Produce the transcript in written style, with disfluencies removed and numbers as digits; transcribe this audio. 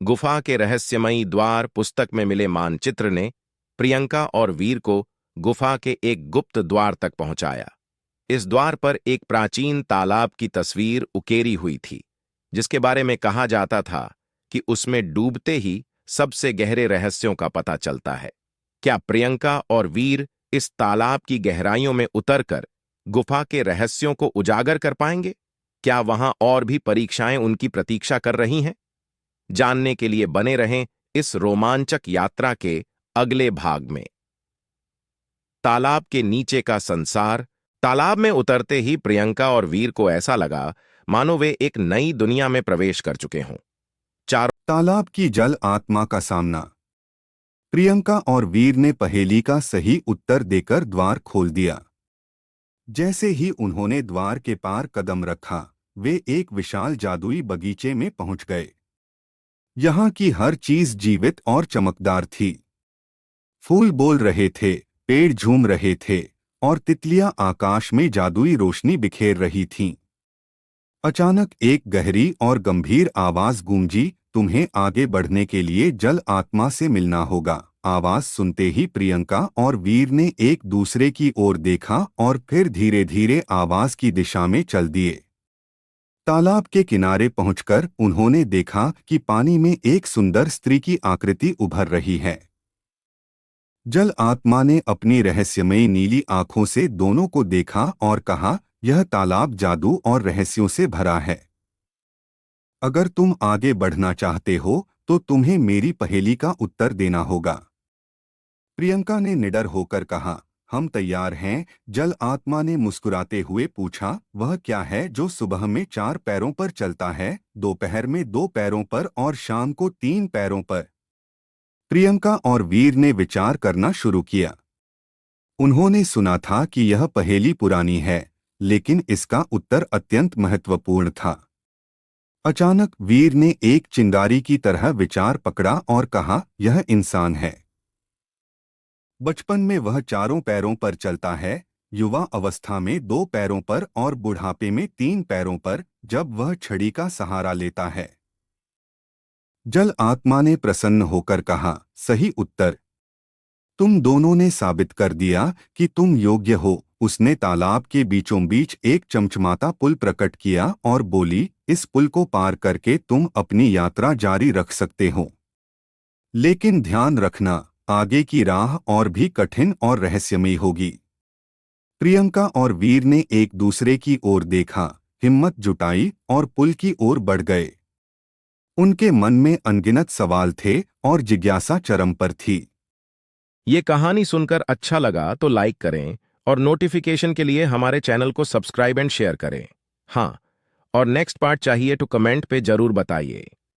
गुफा के रहस्यमयी द्वार पुस्तक में मिले मानचित्र ने प्रियंका और वीर को गुफा के एक गुप्त द्वार तक पहुंचाया। इस द्वार पर एक प्राचीन तालाब की तस्वीर उकेरी हुई थी, जिसके बारे में कहा जाता था कि उसमें डूबते ही सबसे गहरे रहस्यों का पता चलता है। क्या प्रियंका और वीर इस तालाब की गहराइयों में उतरकर गुफा के रहस्यों को उजागर कर पाएंगे? क्या वहां और भी परीक्षाएं उनकी प्रतीक्षा कर रही हैं? जानने के लिए बने रहें इस रोमांचक यात्रा के अगले भाग में। तालाब के नीचे का संसार। तालाब में उतरते ही प्रियंका और वीर को ऐसा लगा मानो वे एक नई दुनिया में प्रवेश कर चुके हों। तालाब की जल आत्मा का सामना। प्रियंका और वीर ने पहेली का सही उत्तर देकर द्वार खोल दिया। जैसे ही उन्होंने द्वार के पार कदम रखा, वे एक विशाल जादुई बगीचे में पहुंच गए। यहाँ की हर चीज जीवित और चमकदार थी। फूल बोल रहे थे, पेड़ झूम रहे थे और तितलियां आकाश में जादुई रोशनी बिखेर रही थीं। अचानक एक गहरी और गंभीर आवाज गूंजी, तुम्हें आगे बढ़ने के लिए जल आत्मा से मिलना होगा। आवाज सुनते ही प्रियंका और वीर ने एक दूसरे की ओर देखा और फिर धीरे धीरे आवाज की दिशा में चल दिए। तालाब के किनारे पहुंचकर उन्होंने देखा कि पानी में एक सुंदर स्त्री की आकृति उभर रही है। जल आत्मा ने अपनी रहस्यमयी नीली आंखों से दोनों को देखा और कहा, यह तालाब जादू और रहस्यों से भरा है। अगर तुम आगे बढ़ना चाहते हो तो तुम्हें मेरी पहेली का उत्तर देना होगा। प्रियंका ने निडर होकर कहा, हम तैयार हैं। जल आत्मा ने मुस्कुराते हुए पूछा, वह क्या है जो सुबह में 4 पैरों पर चलता है, दोपहर में 2 पैरों पर और शाम को 3 पैरों पर? प्रियंका और वीर ने विचार करना शुरू किया। उन्होंने सुना था कि यह पहेली पुरानी है, लेकिन इसका उत्तर अत्यंत महत्वपूर्ण था। अचानक वीर ने एक चिंगारी की तरह विचार पकड़ा और कहा, यह इंसान है। बचपन में वह 4 पैरों पर चलता है, युवा अवस्था में 2 पैरों पर और बुढ़ापे में 3 पैरों पर, जब वह छड़ी का सहारा लेता है। जल आत्मा ने प्रसन्न होकर कहा, सही उत्तर। तुम दोनों ने साबित कर दिया कि तुम योग्य हो। उसने तालाब के बीचों बीच एक चमचमाता पुल प्रकट किया और बोली, इस पुल को पार करके तुम अपनी यात्रा जारी रख सकते हो। लेकिन ध्यान रखना, आगे की राह और भी कठिन और रहस्यमयी होगी। प्रियंका और वीर ने एक दूसरे की ओर देखा, हिम्मत जुटाई और पुल की ओर बढ़ गए। उनके मन में अनगिनत सवाल थे और जिज्ञासा चरम पर थी। ये कहानी सुनकर अच्छा लगा तो लाइक करें और नोटिफिकेशन के लिए हमारे चैनल को सब्सक्राइब एंड शेयर करें। हाँ, और नेक्स्ट पार्ट चाहिए तो कमेंट पे जरूर बताइए।